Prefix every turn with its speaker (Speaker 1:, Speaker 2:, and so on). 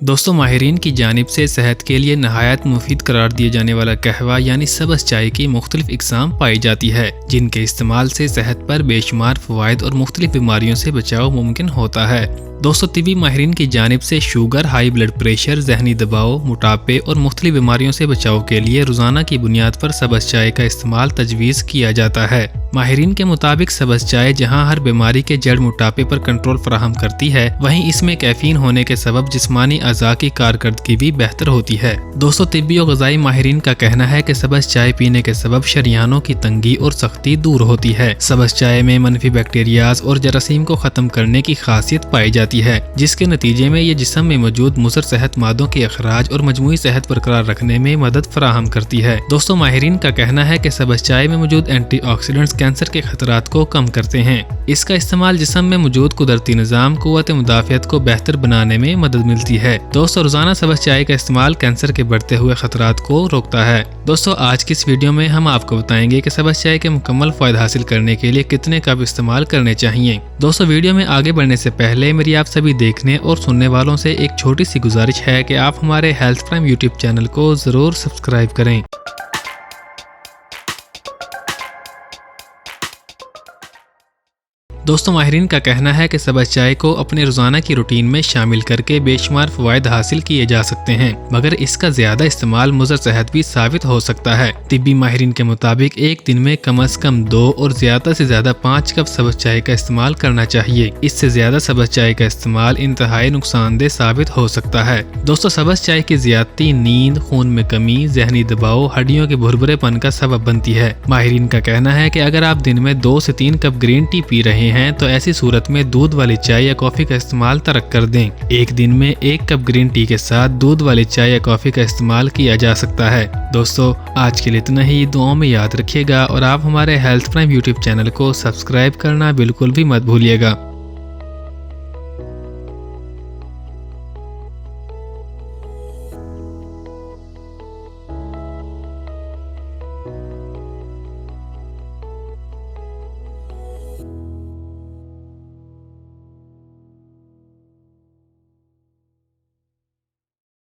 Speaker 1: दोस्तों, माहिरीन की जानिब से सेहत के लिए नहायत मुफीद करार दिए जाने वाला कहवा यानी सब्ज़ चाय की मुख्तलिफ इकसाम पाई जाती है, जिनके इस्तेमाल से सेहत पर बेशुमार फ़वाइद और मुख्तलिफ बीमारियों से बचाव मुमकिन होता है। दोस्तों, तिबी माहिरीन की जानिब से शुगर, हाई ब्लड प्रेशर, जहनी दबाव, मोटापे और मुख्तलिफ बीमारियों से बचाव के लिए रोज़ाना की बुनियाद पर सब्ज़ चाय का इस्तेमाल तजवीज़ किया जाता है। माहिरीन के मुताबिक सब्ज़ चाय जहां हर बीमारी के जड़ मोटापे पर कंट्रोल फराहम करती है, वहीं इसमें कैफीन होने के सबब जिस्मानी अज़ा की कारकर्दगी भी बेहतर होती है। दोस्तों, तिब्बी और ग़िज़ाई माहिरीन का कहना है कि सब्ज़ चाय पीने के सबब शरियानों की तंगी और सख्ती दूर होती है। सब्ज़ चाय में मनफी बैक्टीरियाज और जरासीम को ख़त्म करने की खासियत पाई जाती है, जिसके नतीजे में ये जिस्म में मौजूद मुज़र सेहत मादों के अखराज और मजमूई सेहत बरकरार रखने में मदद फराहम करती है। दोस्तों, माहिरीन का कहना है कि सब्ज़ चाय में मौजूद एंटीऑक्सीडेंट्स कैंसर के खतरात को कम करते हैं। इसका इस्तेमाल जिस्म में मौजूद कुदरती निज़ाम क़ुव्वत मुदाफ़ियत को बेहतर बनाने में मदद मिलती है। दोस्तों, रोजाना सब्ज़ चाय का इस्तेमाल कैंसर के बढ़ते हुए खतरात को रोकता है। दोस्तों, आज की इस वीडियो में हम आपको बताएंगे कि सब्ज़ चाय के मुकम्मल फ़ायदा हासिल करने के लिए कितने कप इस्तेमाल करने चाहिए। दोस्तों, वीडियो में आगे बढ़ने से पहले मेरी आप सभी देखने और सुनने वालों से एक छोटी सी गुजारिश है कि आप हमारे हेल्थ प्राइम यूट्यूब चैनल को ज़रूर सब्सक्राइब करें। दोस्तों, माहिरीन का कहना है कि सब्ज़ चाय को अपने रोजाना की रूटीन में शामिल करके बेशुमार फ़वाइद हासिल किए जा सकते हैं, मगर इसका ज्यादा इस्तेमाल मुज़र सेहत भी साबित हो सकता है। तिब्बी माहिरीन के मुताबिक एक दिन में कम अज कम 2 और ज्यादा से ज्यादा 5 कप सब्ज़ चाय का इस्तेमाल करना चाहिए। इससे ज्यादा सब्ज़ चाय का इस्तेमाल इंतहाई नुकसानदेह साबित हो सकता है। दोस्तों, सब्ज़ चाय की ज्यादती नींद, खून में कमी, जहनी दबाव, हड्डियों के भुरभुरेपन का सबब बनती है। माहिरीन का कहना है कि अगर आप दिन में 2 से 3 कप ग्रीन टी पी रहे हैं तो ऐसी सूरत में दूध वाली चाय या कॉफी का इस्तेमाल तर्क कर दें। एक दिन में 1 कप ग्रीन टी के साथ दूध वाली चाय या कॉफी का इस्तेमाल किया जा सकता है। दोस्तों, आज के लिए इतना ही। दुआओं में याद रखिएगा और आप हमारे हेल्थ प्राइम यूट्यूब चैनल को सब्सक्राइब करना बिल्कुल भी मत भूलिएगा।